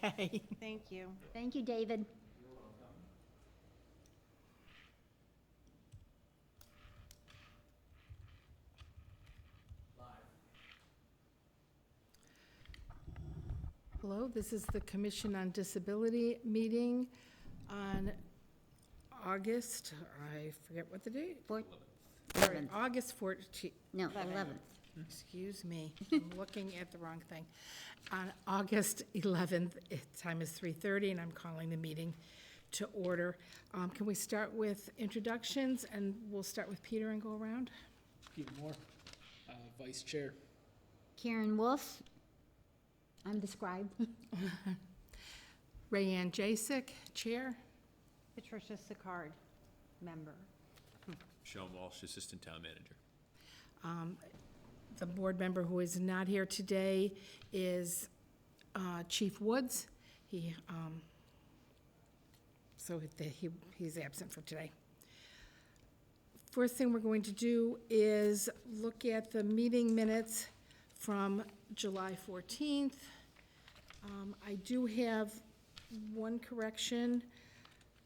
Okay. Thank you. Thank you, David. Hello, this is the Commission on Disability meeting on August, I forget what the date. Sorry, 11th. August 14th. No, 11th. Excuse me, I'm looking at the wrong thing. On August 11th, time is 3:30, and I'm calling the meeting to order. Can we start with introductions, and we'll start with Peter and go around? Peter Moore, Vice Chair. Karen Wolf. I'm the scribe. Rayanne Jasek, Chair. Patricia Sicard, member. Sean Walsh, Assistant Town Manager. The board member who is not here today is Chief Woods. He's absent for today. First thing we're going to do is look at the meeting minutes from July 14th. I do have one correction.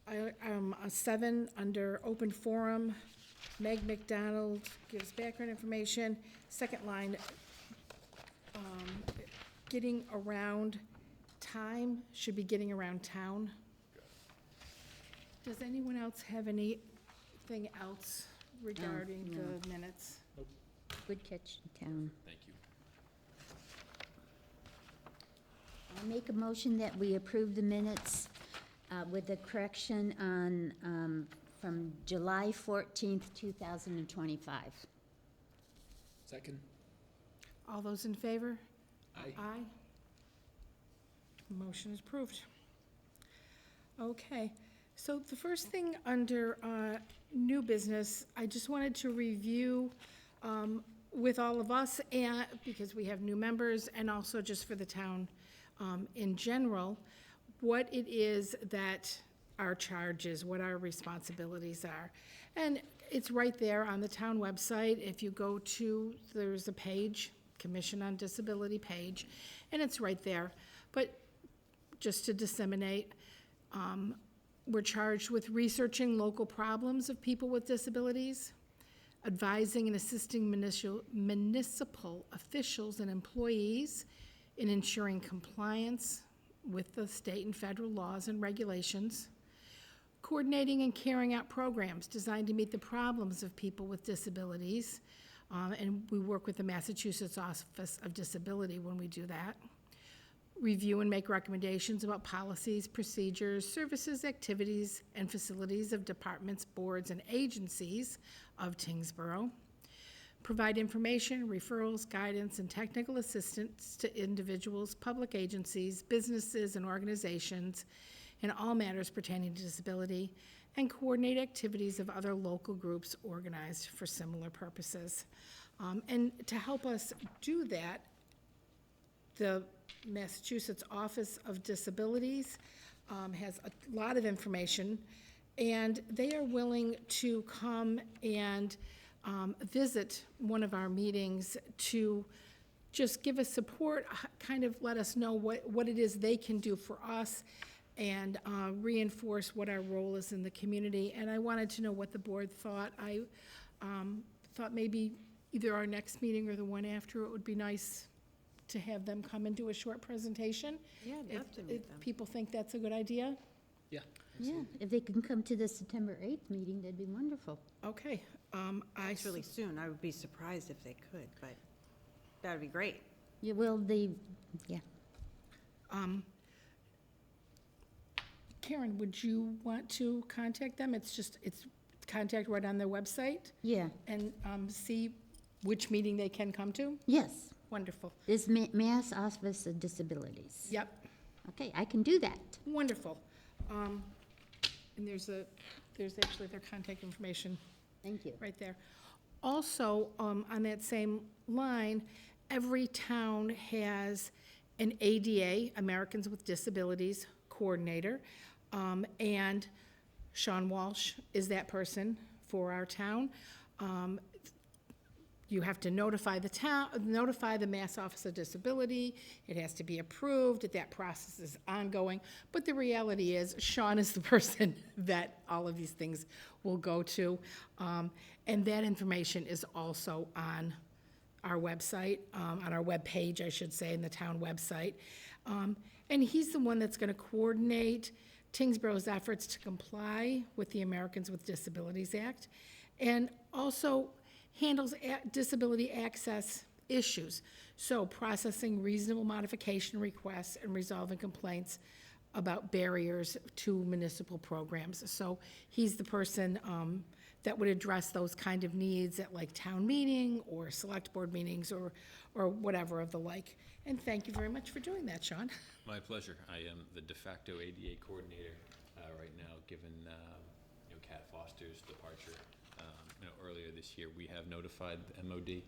A 7 under open forum. Meg McDonald gives background information. Second line, getting around time should be getting around town. Does anyone else have anything else regarding No. the minutes? Good catch, Town. Thank you. I make a motion that we approve the minutes with the correction on, from July 14th, 2025. Second. All those in favor? Aye. Aye. Motion is approved. Okay, so the first thing under new business, I just wanted to review with all of us, and because we have new members, and also just for the town in general, what it is that our charge is, what our responsibilities are. And it's right there on the town website. If you go to, there's a page, Commission on Disability page, and it's right there. But just to disseminate, we're charged with researching local problems of people with disabilities, advising and assisting municipal officials and employees in ensuring compliance with the state and federal laws and regulations, coordinating and carrying out programs designed to meet the problems of people with disabilities, and we work with the Massachusetts Office of Disability when we do that. Review and make recommendations about policies, procedures, services, activities, and facilities of departments, boards, and agencies of Tyngsborough. Provide information, referrals, guidance, and technical assistance to individuals, public agencies, businesses, and organizations in all matters pertaining to disability, and coordinate activities of other local groups organized for similar purposes. And to help us do that, the Massachusetts Office of Disabilities has a lot of information, and they are willing to come and visit one of our meetings to just give us support, kind of let us know what it is they can do for us, and reinforce what our role is in the community. And I wanted to know what the board thought. I thought maybe either our next meeting or the one after, it would be nice to have them come and do a short presentation. Yeah, I'd love to If meet them. people think that's a good idea. Yeah. Yeah, if they can come to the September 8th meeting, that'd be wonderful. Okay. It's really soon. I would be surprised if they could, but that would be great. Yeah, yeah. Karen, would you want to contact them? It's contact right on their website, Yeah, and see which meeting they can come to? yes. Wonderful. This Mass Office of Disabilities. Yep, Okay, I can do that. wonderful. And there's actually their contact information Thank you. right there. Also, on that same line, every town has an ADA, Americans with Disabilities Coordinator, and Sean Walsh is that person for our town. you have to notify the town, notify the Mass Office of Disability. It has to be approved, that process is ongoing. But the reality is, Sean is the person that all of these things will go to. And that information is also on our website, on our webpage, I should say, in the town website. And he's the one that's gonna coordinate Tyngsborough's efforts to comply with the Americans with Disabilities Act, and also handles disability access issues. So processing reasonable modification requests and resolving complaints about barriers to municipal programs. So he's the person that would address those kind of needs at like town meeting or select board meetings or whatever of the like. And thank you very much for doing that, Sean. My pleasure. I am the de facto ADA coordinator right now, given Kat Foster's departure earlier this year. We have notified the MOD.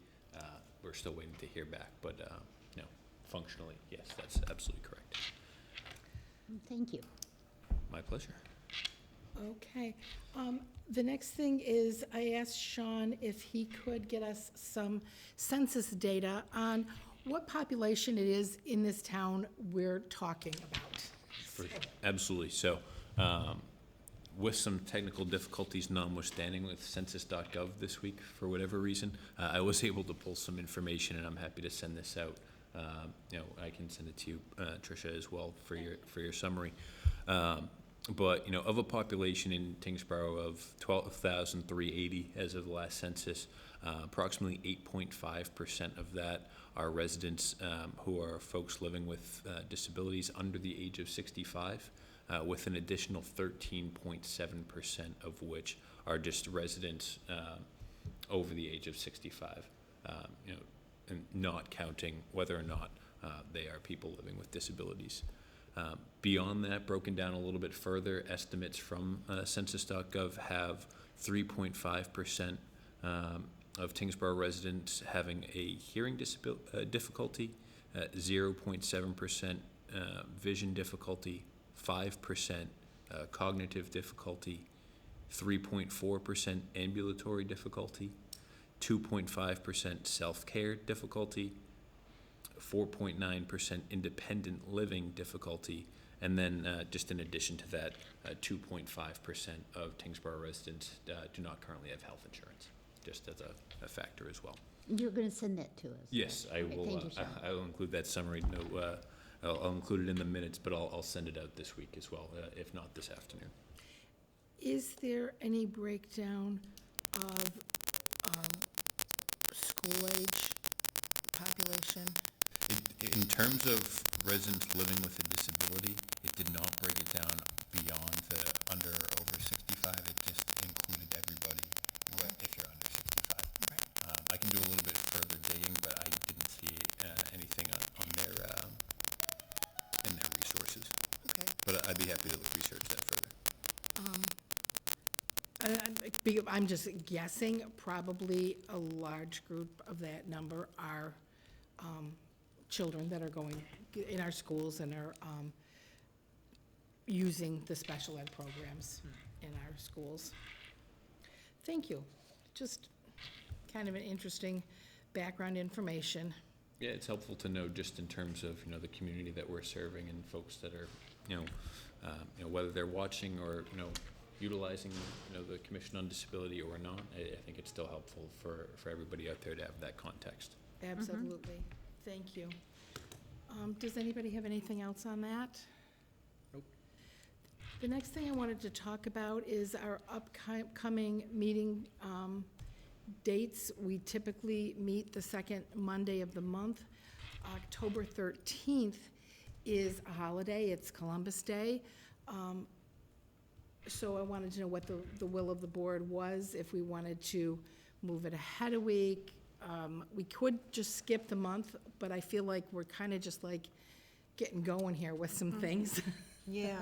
We're still waiting to hear back, but functionally, yes, that's absolutely correct. Thank you. My pleasure. Okay. The next thing is, I asked Sean if he could get us some census data on what population it is in this town we're talking about. Absolutely. So, with some technical difficulties notwithstanding with census.gov this week, for whatever reason, I was able to pull some information, and I'm happy to send this out. I can send it to you, Tricia, as well for your summary. But of a population in Tyngsborough of 12,380 as of the last census, approximately 8.5% of that are residents who are folks living with disabilities under the age of 65, with an additional 13.7% of which are just residents over the age of 65, and not counting whether or not they are people living with disabilities. Beyond that, broken down a little bit further, estimates from census.gov have 3.5% of Tyngsborough residents having a hearing difficulty, 0.7% vision difficulty, 5% cognitive difficulty, 3.4% ambulatory difficulty, 2.5% self-care difficulty, 4.9% independent living difficulty, and then just in addition to that, 2.5% of Tyngsborough residents do not currently have health insurance, just as a factor as well. You're going to send that to us? Yes, I Okay, will. thank you, Sean. I will include that summary. No, I'll include it in the minutes, but I'll send it out this week as well, if not this afternoon. Is there any breakdown of school-age population? In terms of residents living with a disability, it did not break it down beyond the under or over 65. It just included everybody if you're under 65. Right. I can do a little bit further digging, but I didn't see anything on their in their resources. Okay. But I'd be happy to research that further. I'm just guessing, probably a large group of that number are children that are going in our schools and are using the special ed programs in our schools. Thank you. Just kind of an interesting background information. Yeah, it's helpful to know just in terms of the community that we're serving and folks that are whether they're watching or utilizing the Commission on Disability or not. I think it's still helpful for everybody out there to have that context. Absolutely. Thank you. Does anybody have anything else on that? Nope. The next thing I wanted to talk about is our upcoming meeting dates. We typically meet the second Monday of the month. October 13th is a holiday. It's Columbus Day. So I wanted to know what the will of the board was, if we wanted to move it ahead a week. We could just skip the month, but I feel like we're kind of just like getting going here with some things. Yeah.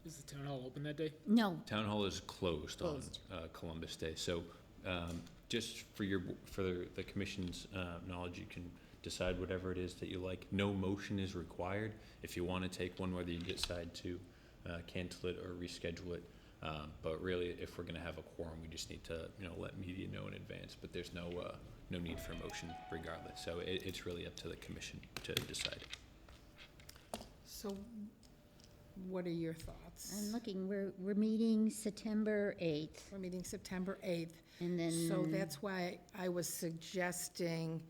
Is the town hall open that day? No. Town hall is closed on Columbus Day, so just for the commission's knowledge, you can decide whatever it is that you like. No motion is required. If you want to take one, whether you decide to cancel it or reschedule it, But really, if we're gonna have a quorum, we just need to, let media know in advance, but there's no need for a motion regardless. So it's really up to the commission to decide. So what are your thoughts? I'm looking, we're meeting September 8th, We're meeting September 8th. and then. So that's why I was suggesting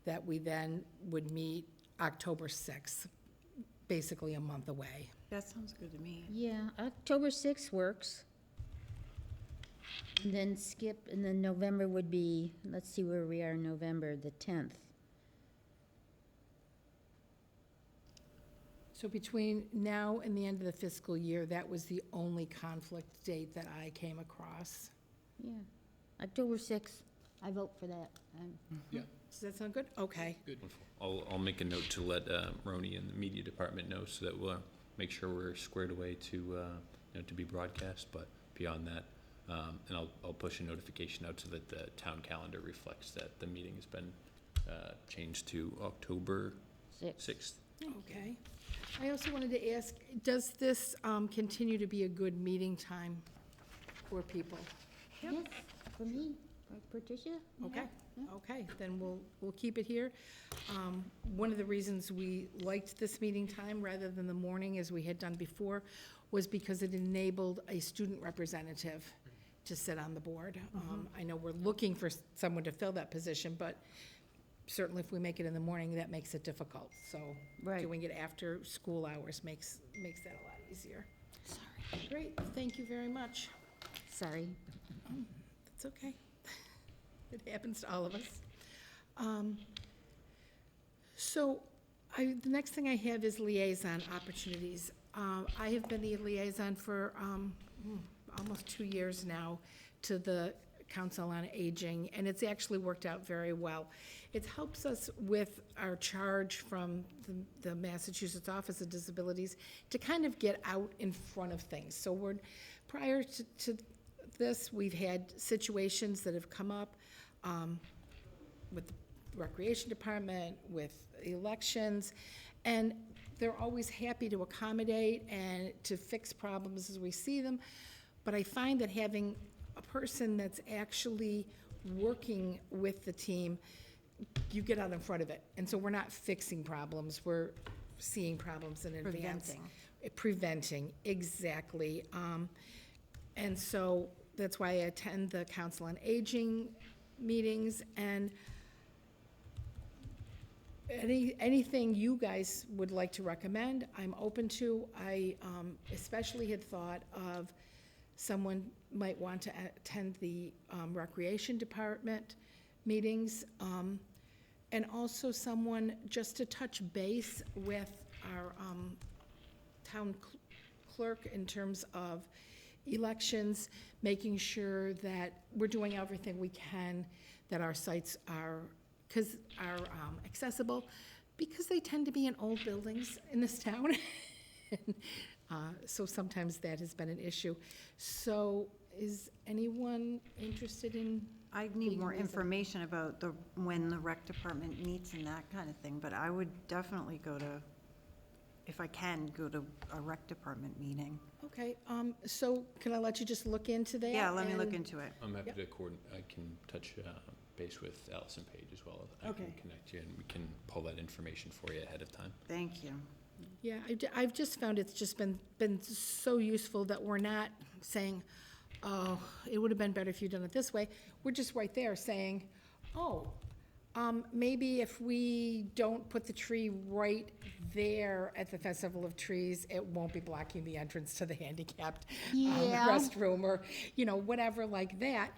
that we then would meet October 6th, basically a month away. That sounds good to me. Yeah, October 6th works. And then skip, and then November would be, let's see where we are in November, the 10th. So between now and the end of the fiscal year, that was the only conflict date that I came across. Yeah, October 6th, I vote for that. Does that sound good? Okay. Wonderful. I'll make a note to let Roni and the media department know so that we'll make sure we're squared away to, to be broadcast, but beyond that, and I'll push a notification out so that the town calendar reflects that the meeting has been changed to October 6th. Okay. I also wanted to ask, does this continue to be a good meeting time for people? Yes, for me, for Patricia. Okay, okay, then we'll keep it here. One of the reasons we liked this meeting time rather than the morning, as we had done before, was because it enabled a student representative to sit on the board. I know we're looking for someone to fill that position, but certainly if we make it in the morning, that makes it difficult. So Right. doing it after school hours makes that a lot easier. Sorry. Great, thank you very much. Sorry. It's okay. It happens to all of us. So the next thing I have is liaison opportunities. I have been the liaison for almost 2 years now to the Council on Aging, and it's actually worked out very well. It helps us with our charge from the Massachusetts Office of Disabilities to kind of get out in front of things. So prior to this, we've had situations that have come up with the Recreation Department, with elections, and they're always happy to accommodate and to fix problems as we see them. But I find that having a person that's actually working with the team, you get out in front of it. And so we're not fixing problems, we're seeing problems in advance. Preventing, exactly. And so that's why I attend the Council on Aging meetings, and anything you guys would like to recommend, I'm open to. I especially had thought of someone might want to attend the Recreation Department meetings, and also someone just to touch base with our town clerk in terms of elections, making sure that we're doing everything we can, that our sites are accessible, because they tend to be in old buildings in this town. So sometimes that has been an issue. So is anyone interested in? I need more information about when the rec department meets and that kind of thing, but I would definitely go to, if I can, go to a rec department meeting. Okay, so can I let you just look into that? Yeah, let me look and- into it. I'm happy Yep. to coordinate, I can touch base with Allison Page as well. I can Okay. connect you and we can pull that information for you ahead of time. Thank you. Yeah, I've just found it's just been so useful that we're not saying, oh, it would have been better if you'd done it this way. We're just right there saying, oh, maybe if we don't put the tree right there at the Festival of Trees, it won't be blocking the entrance to the handicapped Yeah. restroom, or, whatever like that.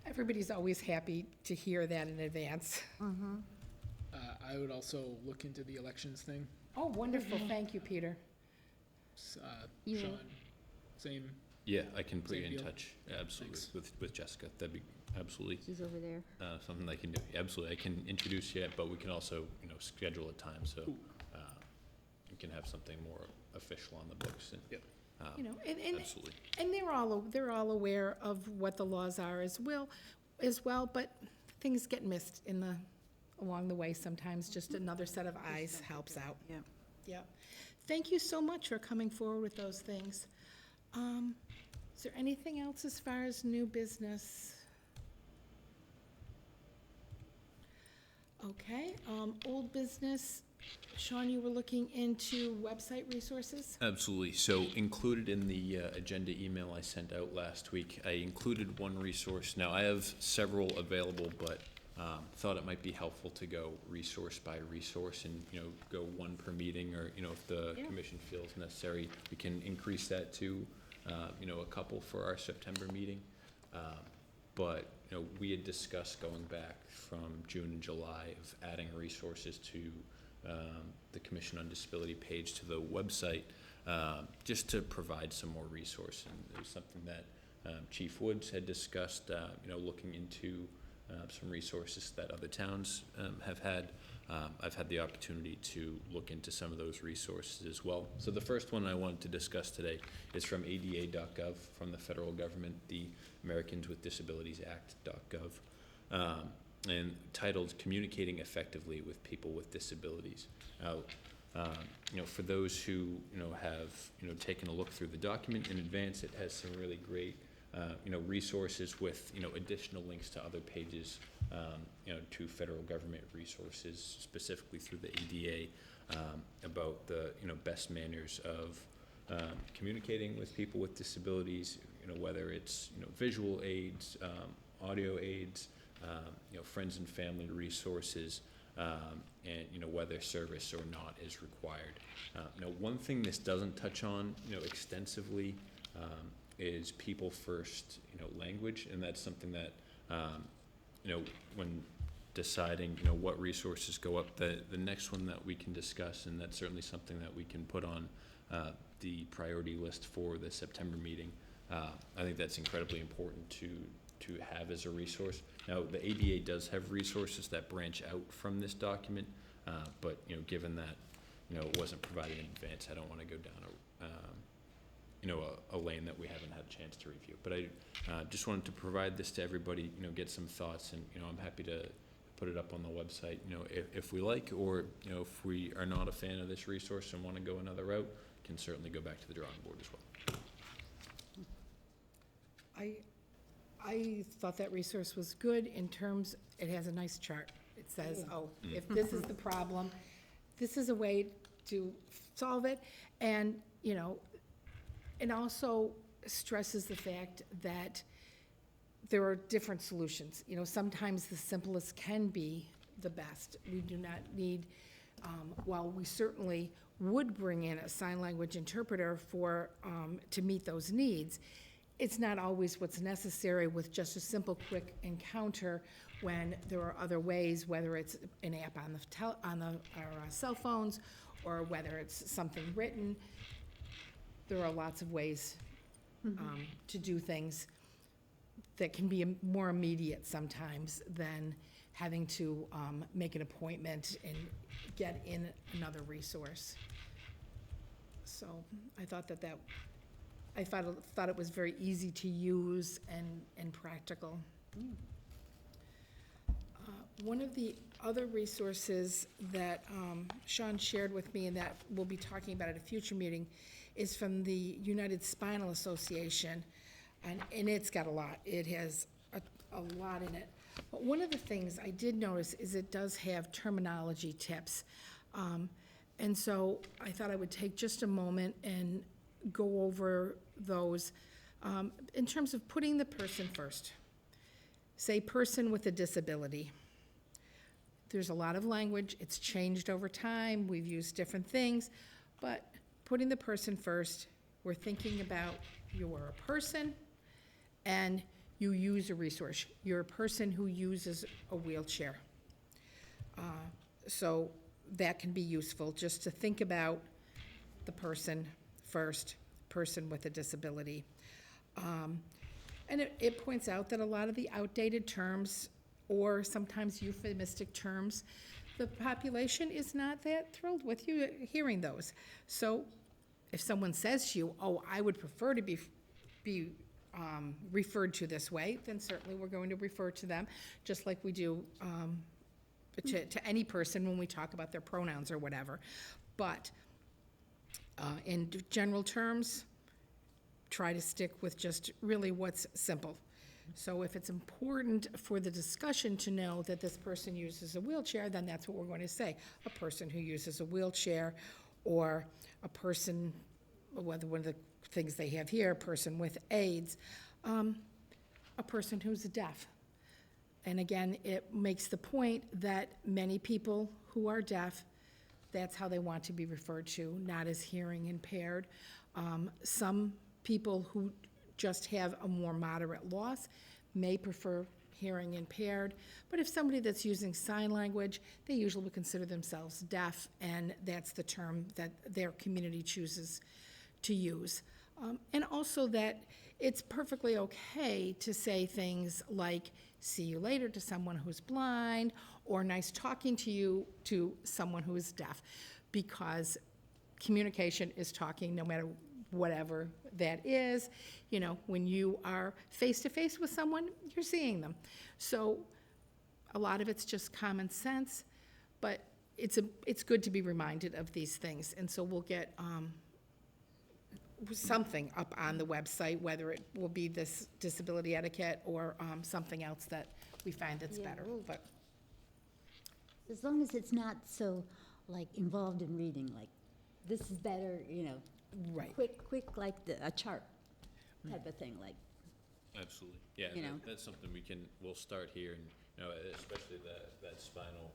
Everybody's always happy to hear that in advance. I would also look into the elections thing. Oh, wonderful, thank you, Peter. You- Sean, same. Yeah, I can put Same you in deal. touch, absolutely, Thanks. with Jessica. That'd be absolutely She's over there. something I can do. Absolutely, I can introduce you, but we can also, schedule a time so you can have something more official on the books. And, Yep. And absolutely. And they're all aware of what the laws are as well, but things get missed along the way sometimes. Just another set of eyes helps out. Yeah. Yeah. Thank you so much for coming forward with those things. Is there anything else as far as new business? Okay, old business. Sean, you were looking into website resources? Absolutely. So included in the agenda email I sent out last week, I included one resource. Now, I have several available, but thought it might be helpful to go resource by resource and, go one per meeting, or, if the Yeah. commission feels necessary, we can increase that to, a couple for our September meeting. But, we had discussed going back from June and July of adding resources to the Commission on Disability page to the website, just to provide some more resource. And it was something that Chief Woods had discussed, looking into some resources that other towns have had. I've had the opportunity to look into some of those resources as well. So the first one I wanted to discuss today is from ADA.gov, from the federal government, the Americans with Disabilities Act.gov. And titled "Communicating Effectively with People with Disabilities." Now, for those who have taken a look through the document in advance, it has some really great resources with additional links to other pages, to federal government resources, specifically through the ADA, about the best manners of communicating with people with disabilities. Whether it's visual aids, audio aids. Friends and family resources, and whether service or not is required. One thing this doesn't touch on, extensively, is people first, language, and that's something that, when deciding, what resources go up, the next one that we can discuss, and that's certainly something that we can put on the priority list for the September meeting. I think that's incredibly important to have as a resource. Now, the ADA does have resources that branch out from this document, but given that it wasn't provided in advance, I don't want to go down a lane that we haven't had a chance to review. But I just wanted to provide this to everybody, get some thoughts, and I'm happy to put it up on the website, if we like, or if we are not a fan of this resource and want to go another route, can certainly go back to the drawing board as well. I thought that resource was good in terms, it has a nice chart. It says, if this is the problem, this is a way to solve it. And, it also stresses the fact that there are different solutions. Sometimes the simplest can be the best. We do not need, while we certainly would bring in a sign language interpreter to meet those needs, it's not always what's necessary with just a simple, quick encounter when there are other ways, whether it's an app on our cell phones, or whether it's something written. There are lots of ways to do things that can be more immediate sometimes than having to make an appointment and get in another resource. So I thought I thought it was very easy to use and practical. One of the other resources that Sean shared with me and that we'll be talking about at a future meeting is from the United Spinal Association, and it's got a lot. It has a lot in it. But one of the things I did notice is it does have terminology tips. And so I thought I would take just a moment and go over those in terms of putting the person first. Say person with a disability. There's a lot of language. It's changed over time. We've used different things, but putting the person first, we're thinking about you're a person and you use a resource. You're a person who uses a wheelchair. So that can be useful, just to think about the person first, person with a disability. And it points out that a lot of the outdated terms, or sometimes euphemistic terms, the population is not that thrilled with you hearing those. So if someone says to you, I would prefer to be referred to this way, then certainly we're going to refer to them, just like we do to any person when we talk about their pronouns or whatever. But in general terms, try to stick with just really what's simple. So if it's important for the discussion to know that this person uses a wheelchair, then that's what we're going to say. A person who uses a wheelchair, or a person, whether one of the things they have here, a person with AIDS, a person who's deaf. And again, it makes the point that many people who are deaf, that's how they want to be referred to, not as hearing impaired. Some people who just have a more moderate loss may prefer hearing impaired, but if somebody that's using sign language, they usually would consider themselves deaf, and that's the term that their community chooses to use. And also that it's perfectly okay to say things like, "See you later" to someone who's blind, or "nice talking to you" to someone who is deaf, because communication is talking, no matter whatever that is. You know, when you are face-to-face with someone, you're seeing them. So a lot of it's just common sense, but it's good to be reminded of these things. And so we'll get something up on the website, whether it will be this disability etiquette or something else that we find that's Yeah. better. But As long as it's not so, like, involved in reading, like, this is better, you know, right. quick, like a chart type of thing, like, Absolutely. Yeah, You know. that's something we'll start here, and, you know, especially that spinal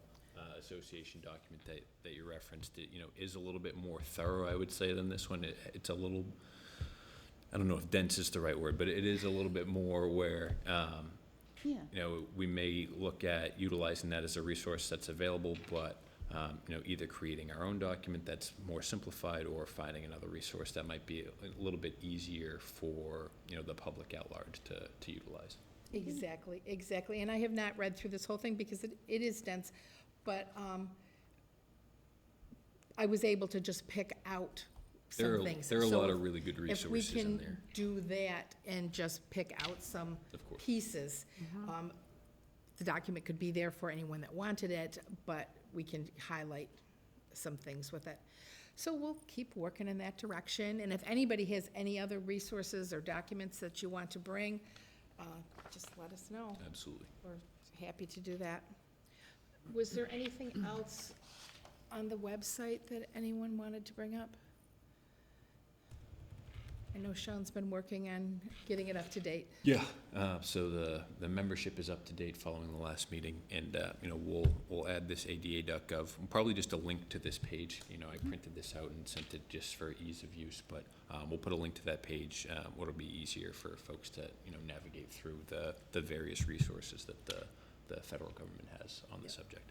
association document that you referenced, it, you know, is a little bit more thorough, I would say, than this one. It's a little, I don't know if dense is the right word, but it is a little bit more where, yeah. you know, we may look at utilizing that as a resource that's available, but, you know, either creating our own document that's more simplified, or finding another resource that might be a little bit easier for, you know, the public at large to utilize. Exactly. And I have not read through this whole thing because it is dense, but I was able to just pick out some things. There are a So lot of really good resources in If we can there. do that and just pick out some Of course. pieces, the document could be there for anyone that wanted it, but we can highlight some things with it. So we'll keep working in that direction, and if anybody has any other resources or documents that you want to bring, just let us know. Absolutely. We're happy to do that. Was there anything else on the website that anyone wanted to bring up? I know Sean's been working on getting it up to date. Yeah. So the membership is up to date following the last meeting, and, you know, we'll add this ada.gov, probably just a link to this page. You know, I printed this out and sent it just for ease of use, but we'll put a link to that page. What'll be easier for folks to, you know, navigate through the various resources that the federal government has on the subject.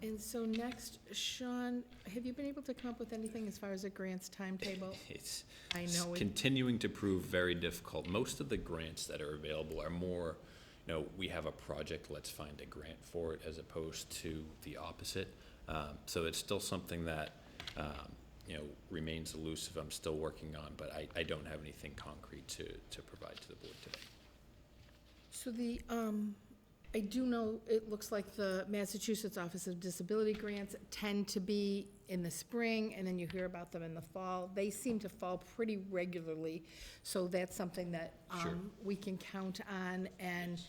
And so next, Sean, have you been able to come up with anything as far as a grants timetable? It's I know it- continuing to prove very difficult. Most of the grants that are available are more, you know, we have a project, let's find a grant for it, as opposed to the opposite. So it's still something that, you know, remains elusive. I'm still working on, but I don't have anything concrete to provide to the board today. So I do know, it looks like the Massachusetts Office of Disability Grants tend to be in the spring, and then you hear about them in the fall. They seem to fall pretty regularly, so that's something that Sure. we can count on and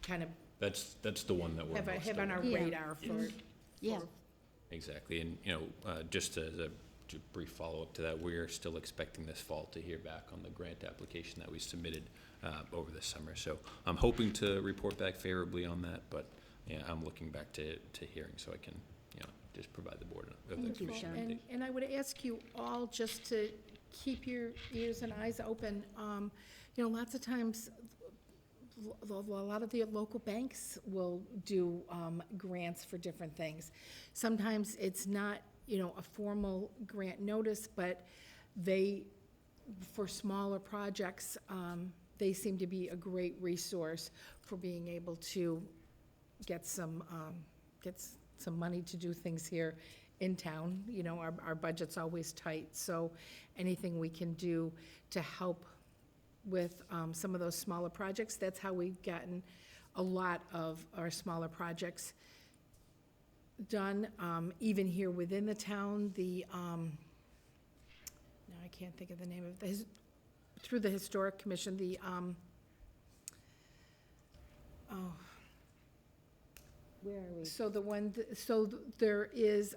kind of That's the one that we're have most on our aware of. Yeah. radar for. Yeah. for- Exactly, and, you know, just as a brief follow-up to that, we're still expecting this fall to hear back on the grant application that we submitted over the summer. So I'm hoping to report back favorably on that, but, yeah, I'm looking back to hearing, so I can, you know, just provide the board the Thank you, information. Sean. And I would ask you all just to keep your ears and eyes open. You know, lots of times, a lot of the local banks will do grants for different things. Sometimes it's not, you know, a formal grant notice, but for smaller projects, they seem to be a great resource for being able to get some money to do things here in town. You know, our budget's always tight, so anything we can do to help with some of those smaller projects, that's how we've gotten a lot of our smaller projects done. Even here within the town, can't think of the name of through the Historic Commission, Where are we? so there is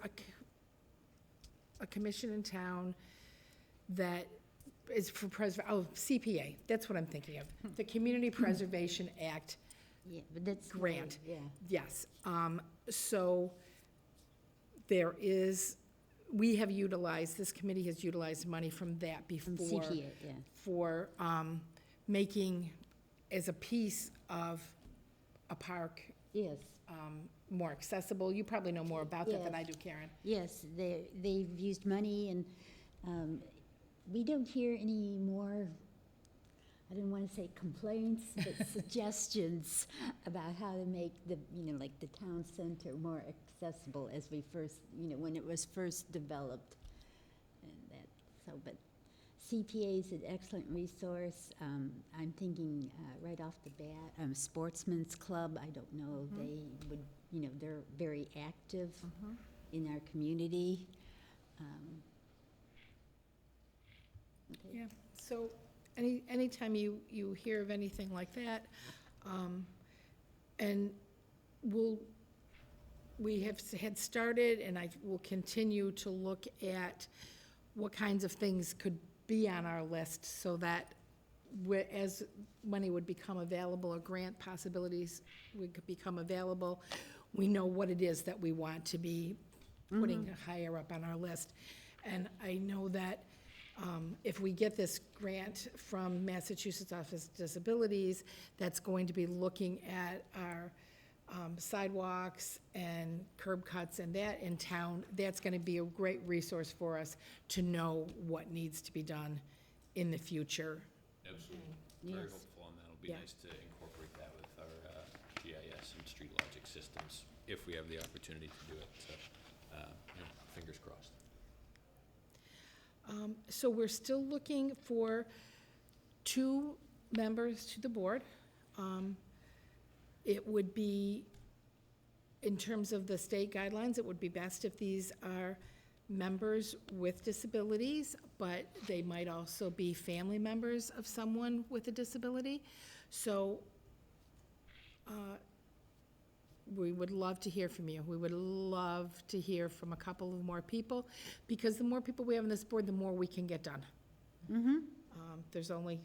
a commission in town that is for CPA, that's what I'm thinking of, the Community Preservation Act. Yeah, but that's. Grant. Yeah. Yes, so this committee has utilized money from that From before. CPA, yeah. For making, as a piece of a park, Yes, more accessible. You probably know more about that than I Yes. do, Karen. yes, they've used money, and we don't hear any more, I don't want to say complaints, but suggestions about how to make like the town center more accessible as we first, when it was first developed. And but CPA is an excellent resource. I'm thinking right off the bat, Sportsman's Club, I don't know, they would, they're very active in our community. Okay. Yeah, so anytime you hear of anything like that, and we had started, and I will continue to look at what kinds of things could be on our list so that as money would become available or grant possibilities would become available, we know what it is that we want to be putting higher up on our list. And I know that if we get this grant from Massachusetts Office of Disabilities, that's going to be looking at our sidewalks and curb cuts and that in town, that's gonna be a great resource for us to know what needs to be done in the future. Absolutely. Very Yes. hopeful, and that'll be Yeah. nice to incorporate that with our GIS and street logic systems, if we have the opportunity to do it. So, fingers crossed. So we're still looking for 2 members to the board. It would be, in terms of the state guidelines, it would be best if these are members with disabilities, but they might also be family members of someone with a disability. So we would love to hear from you. We would love to hear from a couple of more people, because the more people we have on this board, the more we can get done. There's only,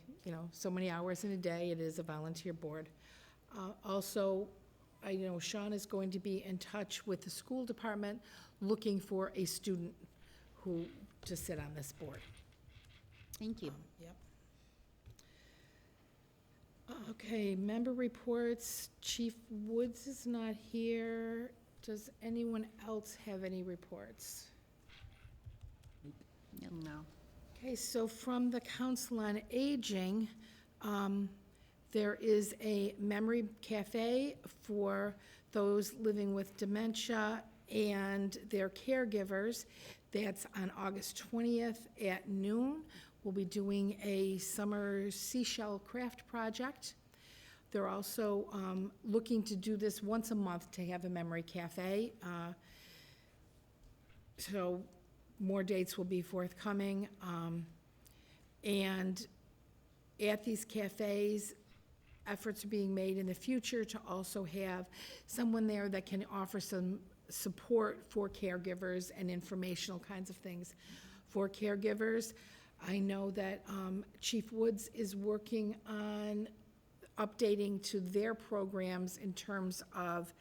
so many hours in a day. It is a volunteer board. Also, I know Sean is going to be in touch with the school department, looking for a student to sit on this board. Thank you. Yep. Okay, member reports. Chief Woods is not here. Does anyone else have any reports? No. Okay, so from the Council on Aging, there is a memory cafe for those living with dementia and their caregivers. That's on August 20th at noon. We'll be doing a summer seashell craft project. They're also looking to do this once a month, to have a memory cafe. So more dates will be forthcoming. And at these cafes, efforts are being made in the future to also have someone there that can offer some support for caregivers and informational kinds of things for caregivers. I know that Chief Woods is working on updating to their programs in terms of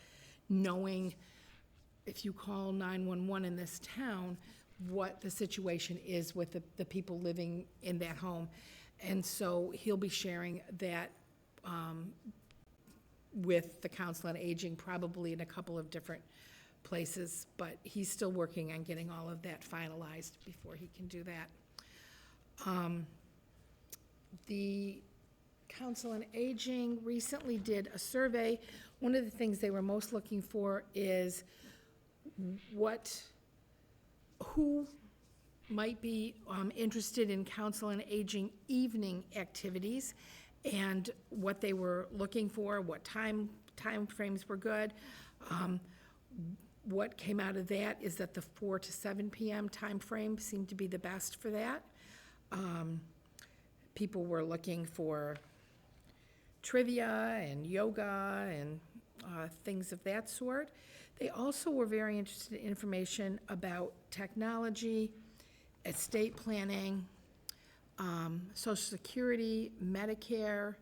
knowing, if you call 911 in this town, what the situation is with the people living in that home. And so he'll be sharing that with the Council on Aging, probably in a couple of different places, but he's still working on getting all of that finalized before he can do that. The Council on Aging recently did a survey. One of the things they were most looking for is who might be interested in Council on Aging evening activities, and what they were looking for, what time frames were good. What came out of that is that the 4 to 7 p.m. time frame seemed to be the best for that. People were looking for trivia and yoga and things of that sort. They also were very interested in information about technology, estate planning, Social Security, Medicare,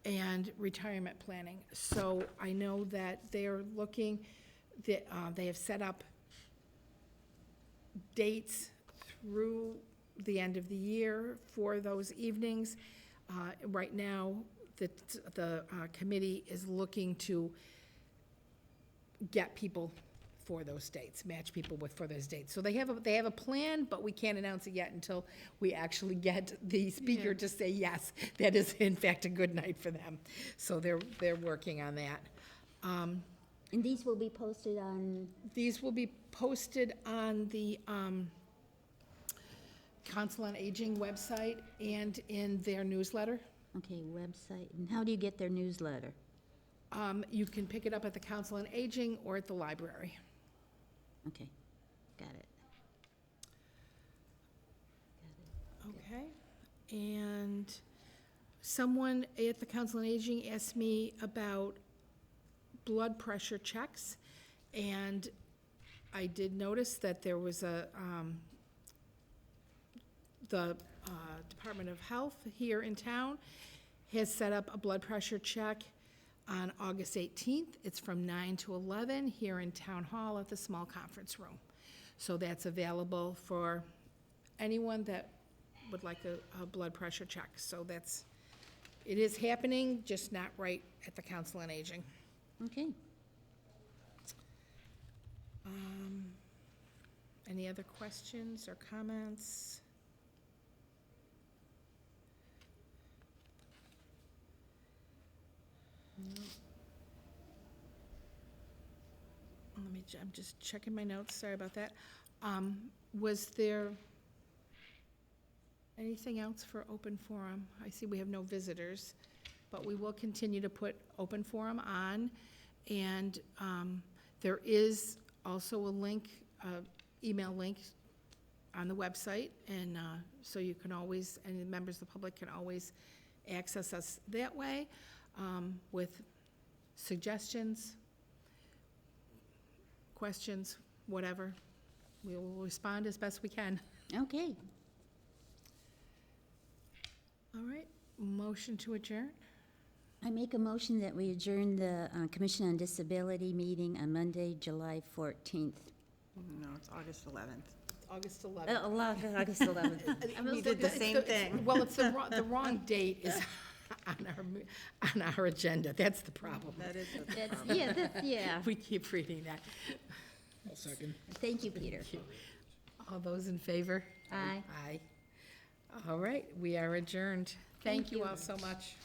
and retirement planning. So I know that they're looking, that they have set up dates through the end of the year for those evenings. Right now, the committee is looking to get people for those dates, match people for those dates. So they have a plan, but we can't announce it yet until we actually get the speaker to say, yes, that is in fact a good night for them. So they're working on that. And these will be posted on, These will be posted on the Council on Aging website and in their newsletter. okay, website. And how do you get their newsletter? You can pick it up at the Council on Aging or at the library. Okay, got it. Okay. And someone at the Council on Aging asked me about blood pressure checks, and I did notice that there was the Department of Health here in town has set up a blood pressure check on August 18th. It's from 9 to 11 here in Town Hall at the small conference room. So that's available for anyone that would like a blood pressure check. So it is happening, just not right at the Council on Aging. Okay. Any other questions or comments? No. I'm just checking my notes, sorry about that. Was there anything else for open forum? I see we have no visitors, but we will continue to put open forum on. And there is also a link, email link on the website, and so you can always, and the members of the public can always access us that way with suggestions, questions, whatever. We will respond as best we can. Okay. All right, motion to adjourn? I make a motion that we adjourn the Commission on Disability meeting on Monday, July 14th. No, it's August 11th. August 11th. August 11th. We did the same thing. Well, it's the wrong date is on our agenda. That's the problem. That is the That's, problem. yeah. We keep reading that. I'll second. Thank you, Peter. All those in favor? Aye. Aye. All right, we are adjourned. Thank you all so much.